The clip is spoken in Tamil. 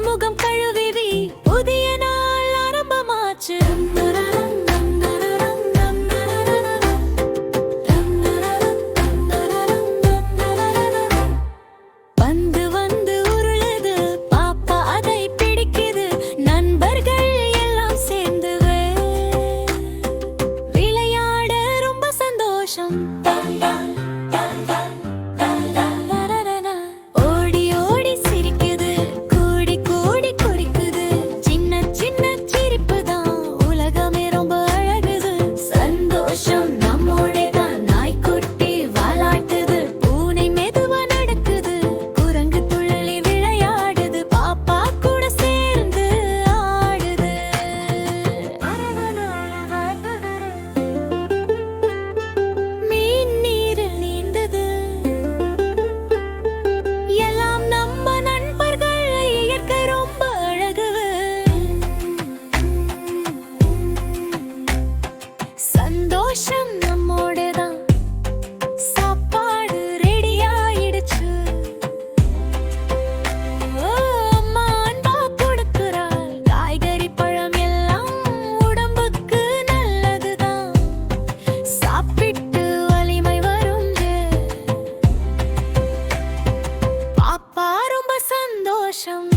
முகம் கழுவி புதிய நாள் ஆரம்பமாச்சு. வந்து வந்து உருளுது பாப்பா அதை பிடிக்குது. நண்பர்கள் எல்லாம் சேர்ந்து விளையாட ரொம்ப சந்தோஷம். ஓடி ஓடி சிரிக்குது, கூடி கூடி குறிக்குது. சின்ன சின்ன சிரிப்பு தான் உலகமே ரொம்ப அழகுது. சந்தோஷம் நம்மோட தான். நாய்க்குட்டி வாலாட்டுது, பூனை மெதுவா நடக்குது, குரங்கு துள்ளி விளையாடுது, பாப்பா கூட சேர்ந்து ஆடுது. மீன் நீரில் நீந்தது. எல்லாம் நம்ம நண்பர்கள். இயற்கை ரொம்ப அழகு. சந்தோஷம் நம்மோடதான். சாப்பாடு ரெடி ஆயிடுச்சு. அம்மா அன்பா கொடுக்கிறாள். காய்கறி பழம் எல்லாம் உடம்புக்கு நல்லதுதான். சாப்பிட்டு வலிமை வரும். பாப்பா ரொம்ப சந்தோஷம்.